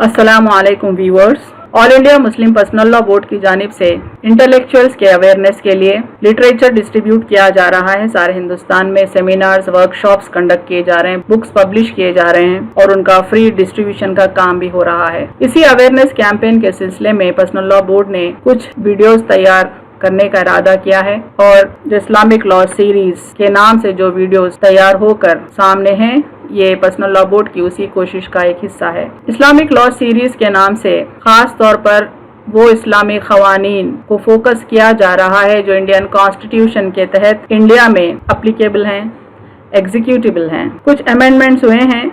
अस्सलामु अलैकुम viewers. All India Muslim personal law board की जानिब से इंटेलेक्चुअल्स के अवेयरनेस के लिए लिटरेचर डिस्ट्रीब्यूट किया जा रहा है। सारे हिंदुस्तान में सेमिनार्स, वर्कशॉप्स कंडक्ट किए जा रहे हैं, बुक्स पब्लिश किए जा रहे हैं और उनका फ्री डिस्ट्रीब्यूशन का काम भी हो रहा है। इसी अवेयरनेस कैंपेन के सिलसिले में पर्सनल लॉ बोर्ड ने कुछ वीडियोस तैयार करने का इरादा किया है और जो इस्लामिक लॉ सीरीज के नाम से जो वीडियोस तैयार होकर सामने हैं, ये पर्सनल लॉ बोर्ड की उसी कोशिश का एक हिस्सा है। इस्लामिक लॉ सीरीज के नाम से खास तौर पर वो इस्लामी क़वानीन को फोकस किया जा रहा है जो इंडियन कॉन्स्टिट्यूशन के तहत इंडिया में अप्लीकेबल हैं, एग्जीक्यूटिबल हैं। कुछ अमेंडमेंट्स हुए हैं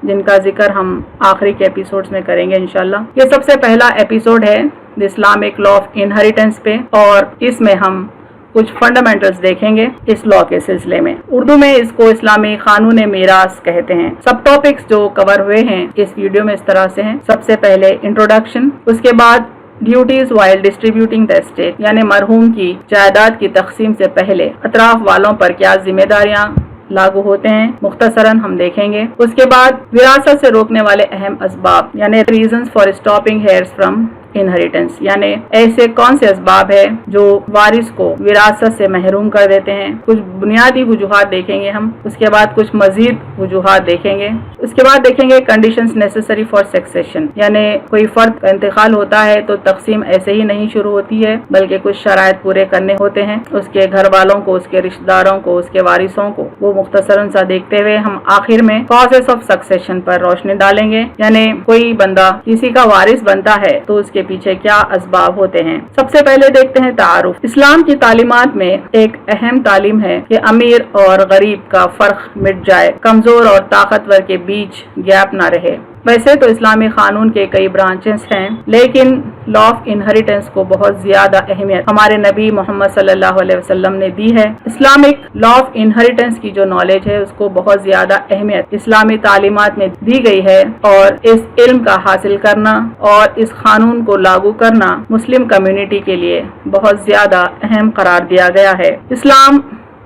जिनका जिक्र हम आखिरी के एपिसोड्स में करेंगे इंशाल्लाह। ये सबसे पहला एपिसोड है the Islamic law of inheritance पे और इसमें हम कुछ फंडामेंटल्स देखेंगे इस लॉ के सिलसिले में। उर्दू में इसको इस्लामी कानून मीरास कहते हैं। सब टॉपिक्स जो कवर हुए हैं इस वीडियो में इस तरह से हैं। सबसे पहले इंट्रोडक्शन, उसके बाद duties while distributing the estate, यानी मरहूम की जायदाद की तकसीम से पहले अतराफ वालों पर क्या जिम्मेदारियां लागू होते हैं, मुख्तसरन हम देखेंगे। उसके बाद विरासत से रोकने वाले अहम असबाब, यानी reasons for stopping hairs from inheritance, यानी ऐसे कौन से असबाब है जो वारिस को विरासत से महरूम कर देते हैं। कुछ बुनियादी वजूहात देखेंगे हम, उसके बाद कुछ मजीद वजूहात देखेंगे। उसके बाद देखेंगे कंडीशंस नेसेसरी फॉर सक्सेशन, यानी कोई फर्द का इंतकाल होता है तो तकसीम ऐसे ही नहीं शुरू होती है बल्कि कुछ शराइत पूरे करने होते हैं। उसके घर वालों को, उसके रिश्तेदारों को, उसके वारिसों को, वो मुख्तसरन सा देखते हुए हम आखिर में कॉजेस ऑफ सक्सेशन पर रोशनी डालेंगे, यानी कोई बंदा किसी का वारिस बनता है तो उसके पीछे क्या असबाब होते हैं। सबसे पहले देखते हैं तारुफ। इस्लाम की तालीमात में एक अहम तालीम है कि अमीर और गरीब का फर्क मिट जाए, कमजोर और ताकतवर के बीच गैप ना रहे। वैसे तो इस्लामी कानून के कई ब्रांचेस हैं, लेकिन लॉ ऑफ इनहेरिटेंस को बहुत ज्यादा अहमियत हमारे नबी मोहम्मद सल्लल्लाहु अलैहि वसल्लम ने दी है। इस्लामिक लॉ ऑफ इनहेरिटेंस की जो नॉलेज है उसको बहुत ज्यादा अहमियत इस्लामी तालीमात में दी गई है और इस इल्म का हासिल करना और इस कानून को लागू करना मुस्लिम कम्युनिटी के लिए बहुत ज्यादा अहम करार दिया गया है। इस्लाम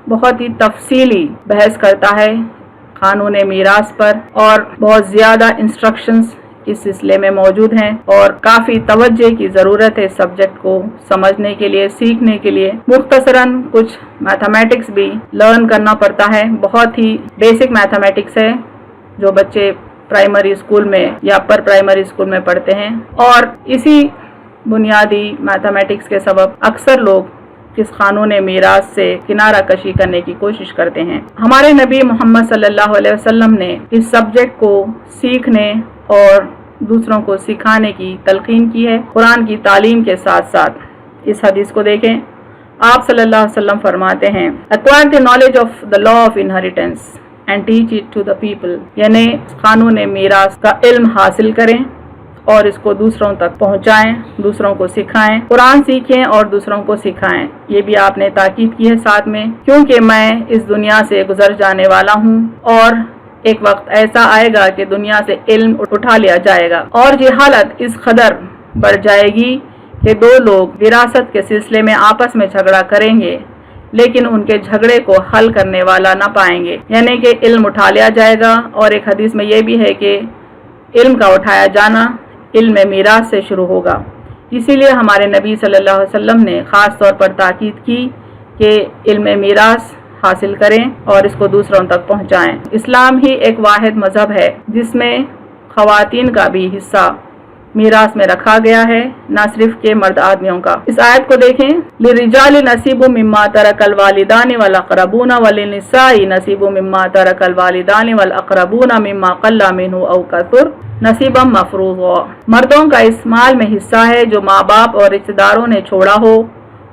बहुत ही तफसीली बहस करता है कानून मीरास पर और बहुत ज्यादा इंस्ट्रक्शंस इस सिलसिले में मौजूद हैं और काफी तवज्जो की जरूरत है सब्जेक्ट को समझने के लिए, सीखने के लिए। मुख्तसरन कुछ मैथमेटिक्स भी लर्न करना पड़ता है। बहुत ही बेसिक मैथमेटिक्स है जो बच्चे प्राइमरी स्कूल में या अपर प्राइमरी स्कूल में पढ़ते हैं और इसी बुनियादी मैथमेटिक्स के सबब अक्सर लोग इस कानून मीरास से किनारा कशी करने की कोशिश करते हैं। हमारे नबी मोहम्मद सल्लल्लाहु अलैहि वसल्लम ने इस सब्जेक्ट को सीखने और दूसरों को सिखाने की तलकीन की है। कुरान की तालीम के साथ साथ इस हदीस को देखें। आप सल्लल्लाहु अलैहि वसल्लम फरमाते हैं, acquire the knowledge of the law of inheritance and teach it to the people, यानी कानून मीरास का इल्म हासिल करें और इसको दूसरों तक पहुंचाएं, दूसरों को सिखाएं। कुरान सीखें और दूसरों को सिखाएं। ये भी आपने ताकीद की है साथ में, क्योंकि मैं इस दुनिया से गुजर जाने वाला हूँ और एक वक्त ऐसा आएगा कि दुनिया से इल्म उठा लिया जाएगा और ये हालत इस कदर बढ़ जाएगी कि दो लोग विरासत के सिलसिले में आपस में झगड़ा करेंगे लेकिन उनके झगड़े को हल करने वाला न पाएंगे, यानी कि इल्म उठा लिया जाएगा। और एक हदीस में ये भी है कि इल्म का उठाया जाना इल्म मीरास से शुरू होगा। इसीलिए हमारे नबी सल्लल्लाहु अलैहि वसल्लम ने ख़ास तौर पर ताकीद की कि इल्म मीरास हासिल करें और इसको दूसरों तक पहुंचाएं। इस्लाम ही एक वाहिद मजहब है जिसमें ख़वातीन का भी हिस्सा मीरास में रखा गया है, न सिर्फ के मर्द आदमियों का। इस आयत को देखें, लिरिजाल नसीबु मिम्मा तरकल वालिदानी वल अक़रबूना वलिन्निसाई नसीबु मिम्मा तरकल वालिदानी वल अक़रबूना मिम्मा क़ल्ला मिन्हु औ कसुर नसीबम मफरूज़ा। मर्दों का इस माल में हिस्सा है जो माँ बाप और रिश्तेदारों ने छोड़ा हो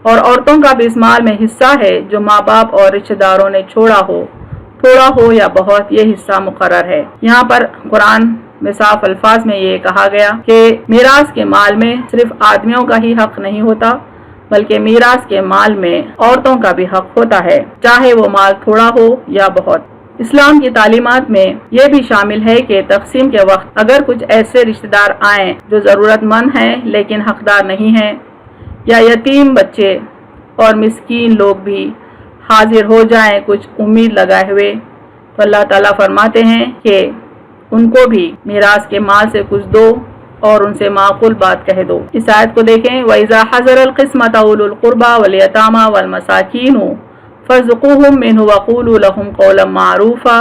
और औरतों का भी इस माल में हिस्सा है जो माँ बाप और रिश्तेदारों ने छोड़ा हो, थोड़ा हो या बहुत, ये हिस्सा मुकर्रर है। यहाँ पर कुरान में साफ अल्फाज में ये कहा गया कि मीरास के माल में सिर्फ आदमियों का ही हक नहीं होता बल्कि मीरास के माल में औरतों का भी हक होता है, चाहे वो माल थोड़ा हो या बहुत। इस्लाम की तालीमात में ये भी शामिल है कि तकसीम के वक्त अगर कुछ ऐसे रिश्तेदार आएं जो ज़रूरतमंद हैं लेकिन हकदार नहीं हैं, या यतीम बच्चे और मिस्कीन लोग भी हाजिर हो जाएं कुछ उम्मीद लगाए हुए, तो अल्लाह ताला फरमाते हैं कि उनको भी मीरास के माल से कुछ दो اور ان سے معقول بات کہہ دو۔ اس آیت کو دیکھیں، وَإِذَا حَضَرَ الْقِسْمَةَ أُولُو الْقُرْبَى وَالْيَتَامَى وَالْمَسَاكِينُ فَارْزُقُوهُم مِّنْهُ وَقُولُوا لَهُمْ قَوْلًا مَّعْرُوفًا۔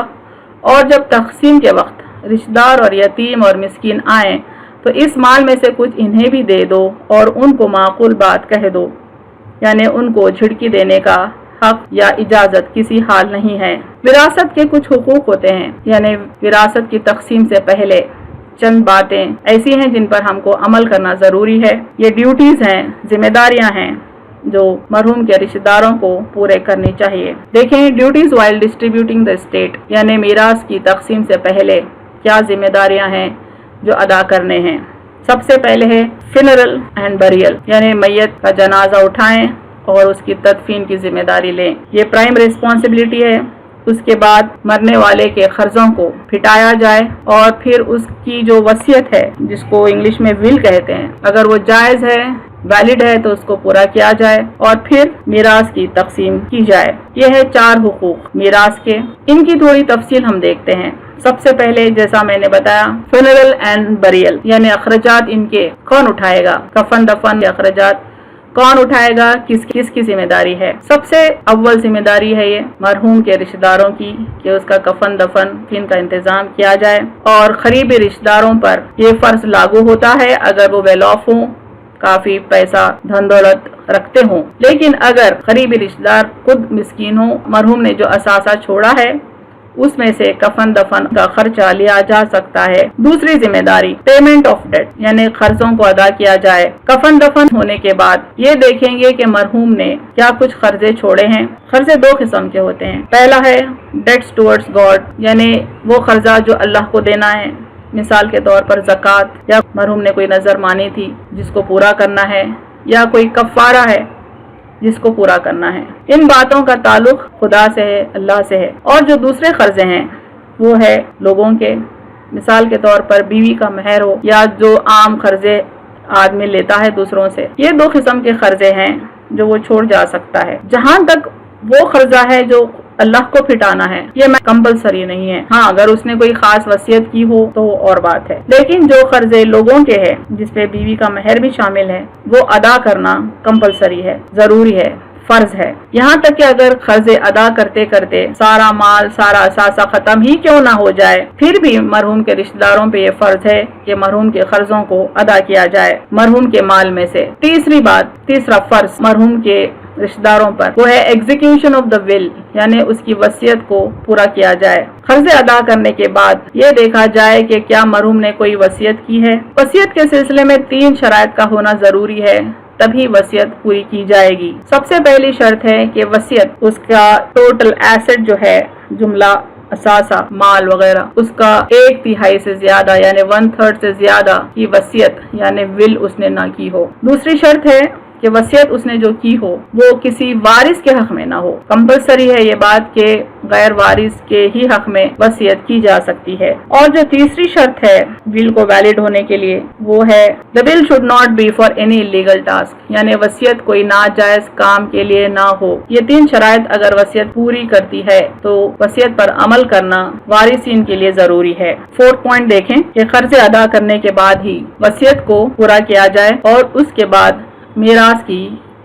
اور جب تقسیم کے وقت رشتہ دار اور یتیم اور مسکین آئیں تو اس مال میں سے کچھ انہیں بھی دے دو اور ان کو معقول بات کہہ دو، یعنی ان کو جھڑکی دینے کا حق یا اجازت کسی حال نہیں ہے۔ وراثت کے کچھ حقوق ہوتے ہیں، یعنی وراثت کی تقسیم سے پہلے چند باتیں ایسی ہیں جن پر ہم کو عمل کرنا ضروری ہے۔ یہ ڈیوٹیز ہیں، ذمہ داریاں ہیں جو مرحوم کے رشتہ داروں کو پورے کرنی چاہیے۔ دیکھیں، duties while distributing the state, یعنی میراث کی تقسیم سے پہلے کیا ذمہ داریاں ہیں جو ادا کرنے ہیں۔ سب سے پہلے ہے فنرل اینڈ بریل، یعنی میت کا جنازہ اٹھائیں اور اس کی تدفین کی ذمہ داری لیں، یہ پرائم ریسپانسبلٹی ہے۔ اس کے بعد مرنے والے کے قرضوں کو پھٹایا جائے اور پھر اس کی جو وصیت ہے، جس کو انگلش میں ول کہتے ہیں، اگر وہ جائز ہے، ویلڈ ہے تو اس کو پورا کیا جائے اور پھر میراث کی تقسیم کی جائے۔ یہ ہے 4 حقوق میراث کے۔ ان کی تھوڑی تفصیل ہم دیکھتے ہیں۔ سب سے پہلے جیسا میں نے بتایا فنرل اینڈ بریل، یعنی اخراجات ان کے کون اٹھائے گا، کفن دفن کے اخراجات کون اٹھائے گا، کس کی ذمہ داری ہے۔ سب سے اول ذمہ داری ہے یہ مرحوم کے رشتہ داروں کی کہ اس کا کفن دفن کا انتظام کیا جائے، اور قریبی رشتہ داروں پر یہ فرض لاگو ہوتا ہے اگر وہ ویل آف ہوں، کافی پیسہ دھن دولت رکھتے ہوں۔ لیکن اگر قریبی رشتہ دار خود مسکین ہوں، مرحوم نے جو اثاثہ چھوڑا ہے اس میں سے کفن دفن کا خرچہ لیا جا سکتا ہے۔ دوسری ذمہ داری پیمنٹ آف ڈیٹ، یعنی قرضوں کو ادا کیا جائے۔ کفن دفن ہونے کے بعد یہ دیکھیں گے کہ مرحوم نے کیا کچھ قرضے چھوڑے ہیں۔ قرضے 2 قسم کے ہوتے ہیں۔ پہلا ہے ڈیٹس ٹورڈز گاڈ، یعنی وہ قرضہ جو اللہ کو دینا ہے، مثال کے طور پر زکوٰۃ، یا مرحوم نے کوئی نظر مانی تھی جس کو پورا کرنا ہے، یا کوئی کفارہ ہے جس کو پورا کرنا ہے۔ ان باتوں کا تعلق خدا سے ہے، اللہ سے ہے۔ اور جو دوسرے قرضے ہیں وہ ہے لوگوں کے، مثال کے طور پر بیوی کا مہر ہو، یا جو عام قرضے آدمی لیتا ہے دوسروں سے۔ یہ 2 قسم کے قرضے ہیں جو وہ چھوڑ جا سکتا ہے۔ جہاں تک وہ قرضہ ہے جو اللہ کو پھٹانا ہے، یہ کمپلسری نہیں ہے۔ ہاں، اگر اس نے کوئی خاص وصیت کی ہو تو اور بات ہے، لیکن جو قرضے لوگوں کے ہیں جس پہ بیوی کا مہر بھی شامل ہے، وہ ادا کرنا کمپلسری ہے، ضروری ہے، فرض ہے۔ یہاں تک کہ اگر قرضے ادا کرتے کرتے سارا مال، سارا اثاثہ ختم ہی کیوں نہ ہو جائے، پھر بھی مرحوم کے رشتہ داروں پہ یہ فرض ہے کہ مرحوم کے قرضوں کو ادا کیا جائے مرحوم کے مال میں سے۔ تیسرا فرض مرحوم کے رشتہ داروں پر وہ ہے ایگزیکیوشن آف دا ول، یعنی اس کی وصیت کو پورا کیا جائے۔ قرضے ادا کرنے کے بعد یہ دیکھا جائے کہ کیا مرحوم نے کوئی وصیت کی ہے۔ وصیت کے سلسلے میں 3 شرائط کا ہونا ضروری ہے، تبھی وصیت پوری کی جائے گی۔ سب سے پہلی شرط ہے کہ وصیت اس کا ٹوٹل ایسٹ جو ہے، جملہ اثاثہ مال وغیرہ، اس کا 1/3 سے زیادہ یعنی 1/3 سے زیادہ کی وصیت یعنی ول اس نے نہ کی ہو۔ دوسری شرط ہے کہ وصیت اس نے جو کی ہو وہ کسی وارث کے حق میں نہ ہو۔ کمپلسری ہے یہ بات کہ غیر وارث کے ہی حق میں وصیت کی جا سکتی ہے۔ اور جو تیسری شرط ہے ول کو ویلڈ ہونے کے لیے، وہ ہے the will should not be for any illegal task، یعنی وصیت کوئی ناجائز کام کے لیے نہ ہو۔ یہ 3 شرائط اگر وصیت پوری کرتی ہے تو وصیت پر عمل کرنا وارثین کے لیے ضروری ہے۔ 4th پوائنٹ دیکھیں کہ قرضے ادا کرنے کے بعد ہی وصیت کو پورا کیا جائے اور اس کے بعد میراث کی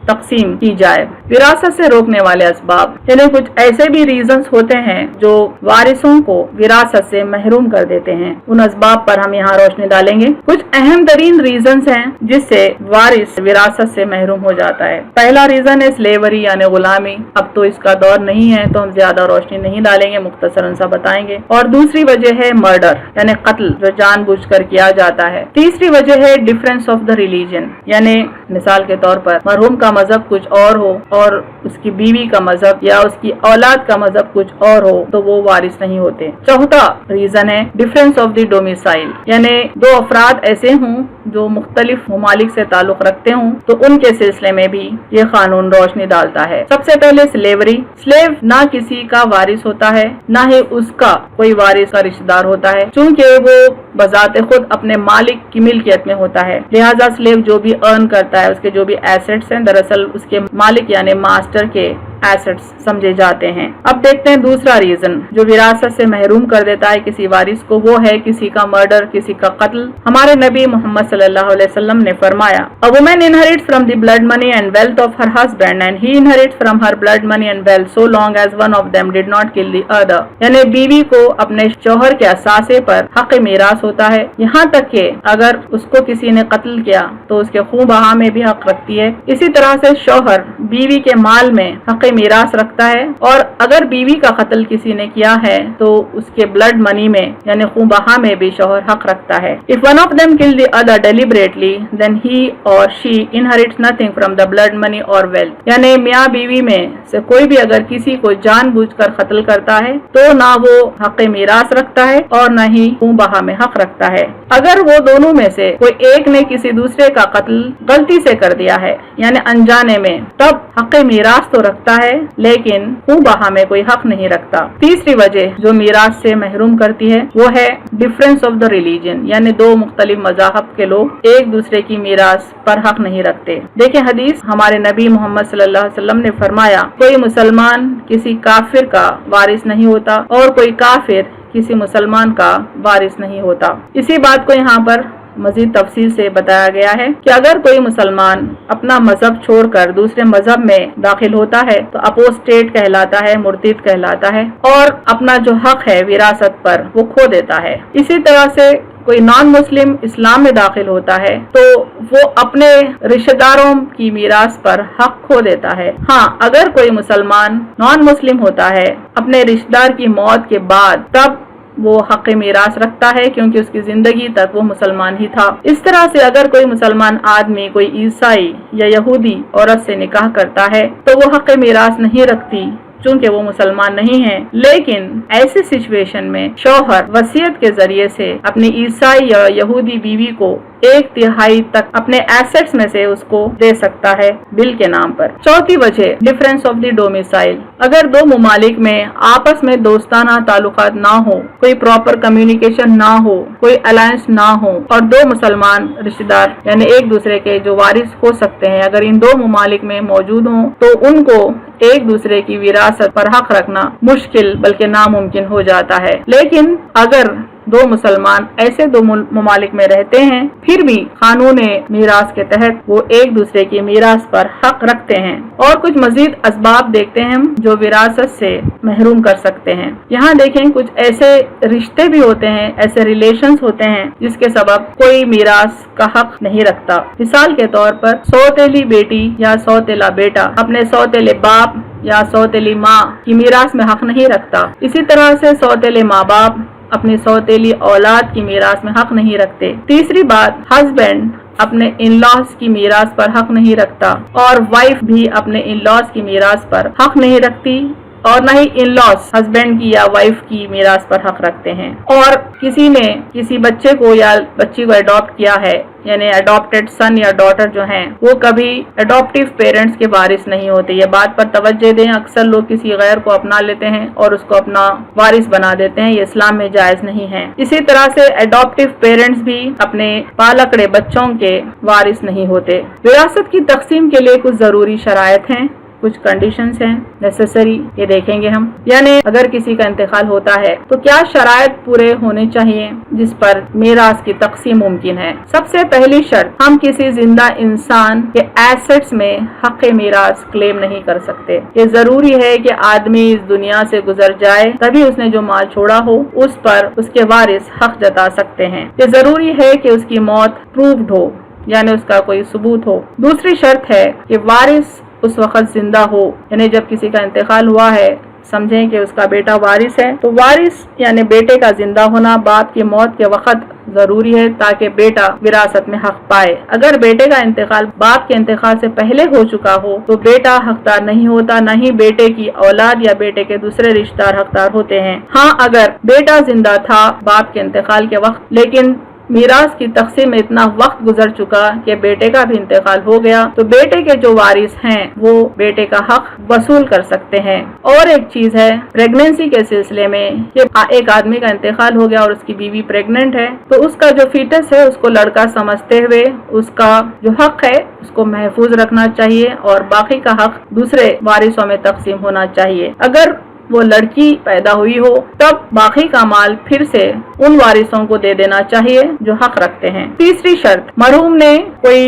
تقسیم کی جائے۔ وراثت سے روکنے والے اسباب، یعنی کچھ ایسے بھی ریزنز ہوتے ہیں جو وارثوں کو وراثت سے محروم کر دیتے ہیں۔ ان اسباب پر ہم یہاں روشنی ڈالیں گے۔ کچھ اہم ترین ریزنز ہیں جس سے وارث وراثت سے محروم ہو جاتا ہے۔ پہلا ریزن ہے سلیوری یعنی غلامی۔ اب تو اس کا دور نہیں ہے تو ہم زیادہ روشنی نہیں ڈالیں گے، مختصراً سا بتائیں گے۔ اور دوسری وجہ ہے مرڈر یعنی قتل جو جان بوجھ کر کیا جاتا ہے۔ تیسری وجہ ہے ڈفرینس آف دا ریلیجن، یعنی مثال کے طور پر مرحوم کا مذہب کچھ اور ہو اور اس کی بیوی کا مذہب یا اس کی اولاد کا مذہب کچھ اور ہو تو وہ وارث نہیں ہوتے۔ چوتھا ریزن ہے ڈفرینس آف دی ڈومیسائل، یعنی 2 افراد ایسے ہوں جو مختلف ممالک سے تعلق رکھتے ہوں تو ان کے سلسلے میں بھی یہ قانون روشنی ڈالتا ہے۔ سب سے پہلے سلیوری، سلیو نہ کسی کا وارث ہوتا ہے نہ ہی اس کا کوئی وارث کا رشتہ دار ہوتا ہے، چونکہ وہ بذات خود اپنے مالک کی ملکیت میں ہوتا ہے۔ لہٰذا سلیو جو بھی ارن کرتا ہے، اس کے جو بھی ایسٹس ہیں، دراصل اس کے مالک یعنی ماسٹر کے एसेट्स समझे जाते हैं। अब देखते हैं दूसरा रीजन जो विरासत से महरूम कर देता है किसी वारिस को, वो है किसी का मर्डर, किसी का कत्ल। हमारे नबी मोहम्मद सल्लल्लाहु अलैहि वसल्लम ने फरमाया, a woman inherits from the blood money and wealth of her husband and he inherits from her blood money and wealth so long as one of them did not kill the other. यानी बीवी को अपने शौहर के असासे पर हक मीरास होता है, यहाँ तक कि अगर उसको किसी ने कत्ल किया तो उसके खून बहा में भी हक रखती है। इसी तरह से शौहर बीवी के माल में हक मीरास रखता है, और अगर बीवी का कत्ल किसी ने किया है तो उसके ब्लड मनी में यानी खून बहा में भी शौहर हक रखता है। If one of them kill the other deliberately then he or she inherits nothing from the blood money or wealth. यानी मियाँ बीवी में से कोई भी अगर किसी को जानबूझकर कत्ल करता है तो ना वो हक मीरास रखता है और न ही खून बहा में हक रखता है। अगर वो दोनों में से कोई एक ने किसी दूसरे का कत्ल गलती से कर दिया है यानी अनजाने में, तब हक मीरास तो रखता है लेकिन खून बहा में कोई हक नहीं रखता। तीसरी वजह जो मीरास से महरूम करती है वो है डिफरेंस ऑफ द रिलीजन, यानी दो मुख्तलिफ मज़ाहब के लोग एक दूसरे की मीरास पर हक नहीं रखते। देखिए हदीस, हमारे नबी मोहम्मद सल्लल्लाहु अलैहि वसल्लम ने फरमाया, कोई मुसलमान किसी काफिर का वारिस नहीं होता और कोई काफिर किसी मुसलमान का वारिस नहीं होता। इसी बात को यहाँ पर मजीद तफसील से बताया गया है कि अगर कोई मुसलमान अपना मजहब छोड़कर दूसरे मजहब में दाखिल होता है तो अपोस्टेट कहलाता है, मुर्तिद कहलाता है, और अपना जो हक है विरासत पर वो खो देता है। इसी तरह से कोई नॉन मुस्लिम इस्लाम में दाखिल होता है तो वो अपने रिश्तेदारों की मीरास पर हक खो देता है। हाँ, अगर कोई मुसलमान नॉन मुस्लिम होता है अपने रिश्तेदार की मौत के बाद, तब वो हक मीरास रखता है क्योंकि उसकी जिंदगी तक वो मुसलमान ही था। इस तरह से अगर कोई मुसलमान आदमी कोई ईसाई या यहूदी औरत से निकाह करता है तो वो हक मीरास नहीं रखती चूंकि वो मुसलमान नहीं है। लेकिन ऐसी सिचुएशन में शौहर वसीयत के जरिए से अपनी ईसाई या यहूदी बीवी को 1/3 तक अपने एसेट्स में से उसको दे सकता है बिल के नाम पर। चौथी वजह डिफरेंस ऑफ द डोमिसाइल। अगर दो मुमालिक में आपस में दोस्ताना ताल्लुकात ना हो, कोई प्रॉपर कम्युनिकेशन ना हो, कोई अलायंस ना हो और दो मुसलमान रिश्तेदार यानी एक दूसरे के जो वारिस हो सकते हैं, अगर इन दो मुमालिक में मौजूद हों तो उनको एक दूसरे की विरासत पर हक रखना मुश्किल बल्कि नामुमकिन हो जाता है। लेकिन अगर दो मुसलमान ऐसे दो मुमालिक में रहते हैं फिर भी कानून मीरास के तहत वो एक दूसरे की मीरास पर हक रखते हैं। और कुछ मजीद असबाब देखते हैं हम जो विरासत से महरूम कर सकते हैं। यहाँ देखें कुछ ऐसे रिश्ते भी होते हैं, ऐसे रिलेशंस होते हैं जिसके सबब कोई मीरास का हक नहीं रखता। मिसाल के तौर पर सौतेली बेटी या सौतेला बेटा अपने सौतेले बाप या सौतेली माँ की मीरास में हक नहीं रखता। इसी तरह से सौतेले माँ बाप अपनी सौतेली औलाद की मीरास में हक नहीं रखते। तीसरी बात, हस्बैंड अपने इन लॉज की मीरास पर हक नहीं रखता और वाइफ भी अपने इन लॉज की मीरास पर हक नहीं रखती और न ही इन लॉज हस्बैंड की या वाइफ की मीरास पर हक रखते हैं। और किसी ने किसी बच्चे को या बच्ची को अडॉप्ट किया है यानी अडॉप्टेड सन या डॉटर जो हैं वो कभी अडॉप्टिव पेरेंट्स के वारिस नहीं होते। ये बात पर तवज्जो दें, अक्सर लोग किसी गैर को अपना लेते हैं और उसको अपना वारिस बना देते हैं, ये इस्लाम में जायज नहीं है। इसी तरह से अडॉप्टिव पेरेंट्स भी अपने पालकड़े बच्चों के वारिस नहीं होते। विरासत की तकसीम के लिए कुछ जरूरी शराइत हैं, कुछ कंडीशंस हैं नेसेसरी, ये देखेंगे हम। यानी अगर किसी का इंतकाल होता है तो क्या शराइत पूरे होने चाहिए जिस पर मीरास की तकसीम मुमकिन है। सबसे पहली शर्त, हम किसी जिंदा इंसान के एसेट्स में हक मीरास क्लेम नहीं कर सकते। ये जरूरी है कि आदमी इस दुनिया से गुजर जाए तभी उसने जो माल छोड़ा हो उस पर उसके वारिस हक जता सकते हैं। ये जरूरी है कि उसकी मौत प्रूव्ड हो यानी उसका कोई सबूत हो। दूसरी शर्त है कि वारिस उस वक्त जिंदा हो, यानी जब किसी का इंतकाल हुआ है, समझें कि उसका बेटा वारिस है तो वारिस यानी बेटे का जिंदा होना बाप की मौत के वक्त जरूरी है ताकि बेटा विरासत में हक पाए। अगर बेटे का इंतकाल बाप के इंतकाल से पहले हो चुका हो तो बेटा हकदार नहीं होता, न ही बेटे की औलाद या बेटे के दूसरे रिश्तेदार हकदार होते हैं। हाँ, अगर बेटा जिंदा था बाप के इंतकाल के वक्त लेकिन मीरास की तकसीम में इतना वक्त गुजर चुका कि बेटे का भी इंतकाल हो गया तो बेटे के जो वारिस हैं वो बेटे का हक वसूल कर सकते हैं। और एक चीज है, प्रेगनेंसी के सिलसिले में कि एक आदमी का इंतकाल हो गया और उसकी बीवी प्रेग्नेंट है तो उसका जो फीटस है उसको लड़का समझते हुए उसका जो हक है اس کو محفوظ رکھنا چاہیے اور باقی کا حق دوسرے وارثوں میں تقسیم ہونا چاہیے۔ اگر وہ لڑکی پیدا ہوئی ہو تب باقی کا مال پھر سے ان وارثوں کو دے دینا چاہیے جو حق رکھتے ہیں۔ تیسری شرط، مرحوم نے کوئی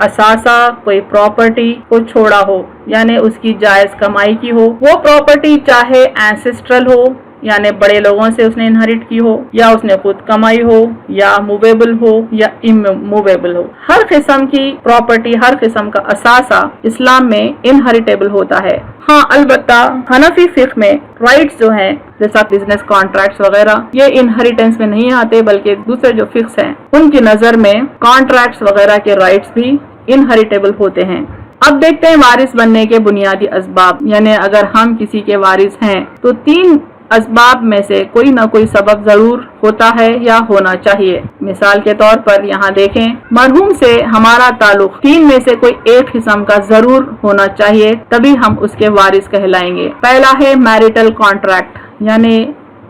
اثاثہ، کوئی پراپرٹی کو چھوڑا ہو، یعنی اس کی جائز کمائی کی ہو۔ وہ پراپرٹی چاہے اینسیسٹرل ہو، یعنی بڑے لوگوں سے اس نے انہیریٹ کی ہو، یا اس نے خود کمائی ہو، یا موویبل ہو یا اموویبل ہو۔ ہر قسم کی پراپرٹی، ہر قسم کا اثاثہ اسلام میں انہیریٹیبل ہوتا ہے۔ ہاں البتہ حنفی فقہ میں رائٹس جو ہیں جیسا بزنس کانٹریکٹس وغیرہ یہ انہیریٹنس میں نہیں آتے، بلکہ دوسرے جو فقہ ہیں ان کی نظر میں کانٹریکٹس وغیرہ کے رائٹس بھی انہیریٹیبل ہوتے ہیں۔ اب دیکھتے ہیں وارث بننے کے بنیادی اسباب، یعنی اگر ہم کسی کے وارث ہیں تو 3 اسباب میں سے کوئی نہ کوئی سبب ضرور ہوتا ہے یا ہونا چاہیے۔ مثال کے طور پر یہاں دیکھیں، مرحوم سے ہمارا تعلق 3 میں سے کوئی ایک قسم کا ضرور ہونا چاہیے، تبھی ہم اس کے وارث کہلائیں گے۔ پہلا ہے میرٹل کانٹریکٹ، یعنی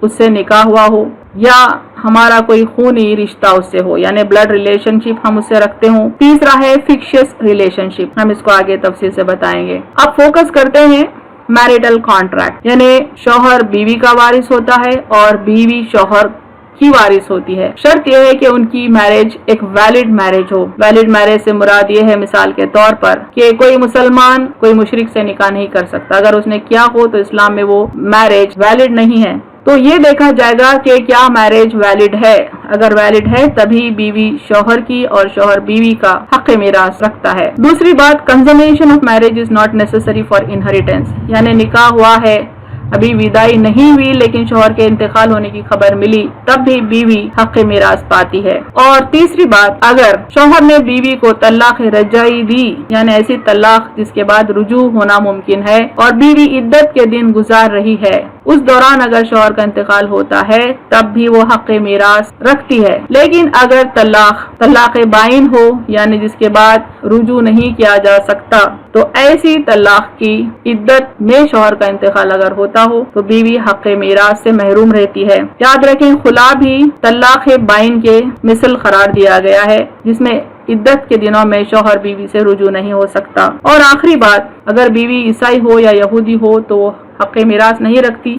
اس سے نکاح ہوا ہو یا ہمارا کوئی خونی رشتہ اس سے ہو، یعنی بلڈ ریلیشن شپ ہم اس سے رکھتے ہوں۔ تیسرا ہے فکشس ریلیشن شپ، ہم اس کو آگے تفصیل سے بتائیں گے۔ اب فوکس کرتے ہیں میرٹل کانٹریکٹ، یعنی شوہر بیوی کا وارث ہوتا ہے اور بیوی شوہر کی وارث ہوتی ہے۔ شرط یہ ہے کہ ان کی میرج ایک ویلڈ میرج ہو۔ ویلڈ میرج سے مراد یہ ہے مثال کے طور پر کہ کوئی مسلمان کوئی مشرک سے نکاح نہیں کر سکتا، اگر اس نے کیا ہو تو اسلام میں وہ میرج ویلڈ نہیں ہے۔ تو یہ دیکھا جائے گا کہ کیا میرج ویلڈ ہے، اگر ویلڈ ہے تبھی بیوی شوہر کی اور شوہر بیوی کا حق میراث رکھتا ہے۔ دوسری بات، consummation of marriage is not necessary for inheritance, یعنی نکاح ہوا ہے، ابھی ودائی نہیں ہوئی لیکن شوہر کے انتقال ہونے کی خبر ملی، تب بھی بیوی حق میراث پاتی ہے۔ اور تیسری بات، اگر شوہر نے بیوی کو طلاق رجعی دی، یعنی ایسی طلاق جس کے بعد رجوع ہونا ممکن ہے اور بیوی عدت کے دن گزار رہی ہے، اس دوران اگر شوہر کا انتقال ہوتا ہے تب بھی وہ حق میراث رکھتی ہے۔ لیکن اگر طلاق بائن ہو، یعنی جس کے بعد رجوع نہیں کیا جا سکتا، تو ایسی طلاق کی عدت میں شوہر کا انتقال اگر ہوتا ہو تو بیوی حق میراث سے محروم رہتی ہے۔ یاد رکھیں خلا بھی طلاق بائن کے مثل قرار دیا گیا ہے، جس میں عدت کے دنوں میں شوہر بیوی سے رجوع نہیں ہو سکتا۔ اور آخری بات، اگر بیوی عیسائی ہو یا یہودی ہو تو وہ حق میراث نہیں رکھتی،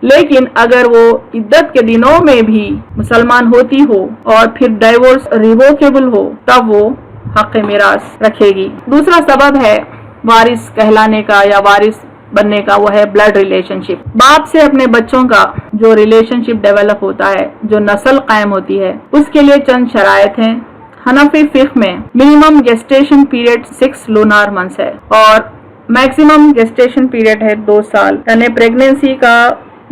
لیکن اگر وہ عدت کے دنوں میں بھی مسلمان ہوتی ہو اور پھر ڈائیورس ریووکیبل ہو تب وہ حق میراث رکھے گی۔ دوسرا سبب ہے وارث کہلانے کا یا وارث بننے کا، وہ ہے بلڈ ریلیشن شپ۔ باپ سے اپنے بچوں کا جو ریلیشن شپ ڈیولپ ہوتا ہے، جو نسل قائم ہوتی ہے، اس کے لیے چند شرائط ہیں۔ حنفی فقہ میں منیمم گیسٹیشن پیریڈ 6 لونار منتھس ہے اور میکسیمم گیسٹیشن پیریڈ ہے 2 سال، یعنی پریگنینسی کا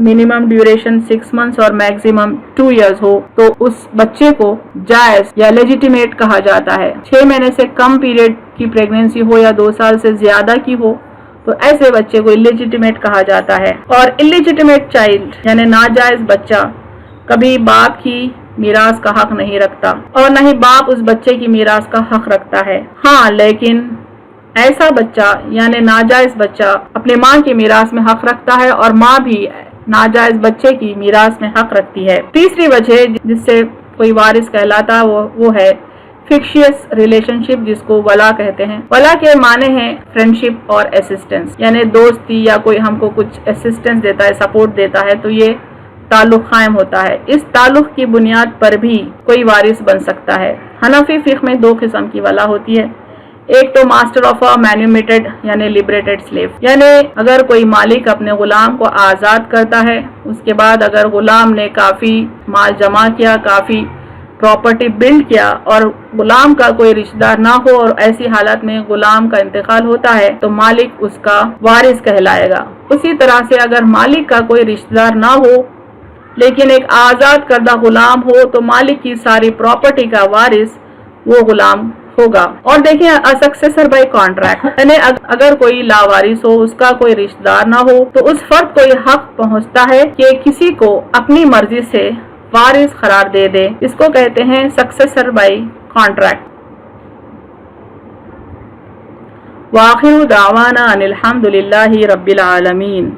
منیمم ڈیوریشن 6 منتھس اور میکسیمم 2 ایئرز ہو تو اس بچے کو جائز یا لیجیٹیمیٹ کہا جاتا ہے۔ 6 مہینے سے کم پیریڈ کی پریگنینسی ہو یا 2 سال سے زیادہ کی ہو تو ایسے بچے کو الیجیٹیمیٹ کہا جاتا ہے۔ اور الیجیٹیمیٹ چائلڈ یعنی ناجائز بچہ کبھی باپ کی میراث کا حق نہیں رکھتا اور نہ ہی باپ اس بچے کی میراث کا حق رکھتا ہے۔ ہاں لیکن ایسا بچہ یعنی ناجائز بچہ اپنے ماں کی میراث میں حق رکھتا ہے اور ماں بھی ناجائز بچے کی میراث میں حق رکھتی ہے۔ تیسری وجہ جس سے کوئی وارث کہلاتا وہ ہے فکشیس ریلیشن شپ، جس کو ولا کہتے ہیں۔ ولا کے معنی ہیں فرینڈشپ اور اسسٹنس، یعنی دوستی یا کوئی ہم کو کچھ اسسٹنس دیتا ہے، سپورٹ دیتا ہے تو یہ تعلق قائم ہوتا ہے۔ اس تعلق کی بنیاد پر بھی کوئی وارث بن سکتا ہے۔ حنفی فقہ میں 2 قسم کی ولا ہوتی ہے، ایک تو ماسٹر آف مینومیٹڈ یعنی لبریٹڈ سلیو، یعنی اگر کوئی مالک اپنے غلام کو آزاد کرتا ہے، اس کے بعد اگر غلام نے کافی مال جمع کیا، کافی پراپرٹی بلڈ کیا اور غلام کا کوئی رشتہ دار نہ ہو اور ایسی حالت میں غلام کا انتقال ہوتا ہے تو مالک اس کا وارث کہلائے گا۔ اسی طرح سے اگر مالک کا کوئی رشتہ دار نہ ہو لیکن ایک آزاد کردہ غلام ہو تو مالک کی ساری پراپرٹی کا وارث وہ غلام ہوگا۔ اور دیکھیں سکسیسر بائی کانٹریکٹ، یعنی اگر کوئی لاوارث ہو، اس کا کوئی رشتہ دار نہ ہو تو اس فرد کو یہ حق پہنچتا ہے کہ کسی کو اپنی مرضی سے وارث قرار دے دے، اس کو کہتے ہیں سکسیسر بائی کانٹریکٹ۔ وآخر دعوانا ان الحمد للہ رب العالمین۔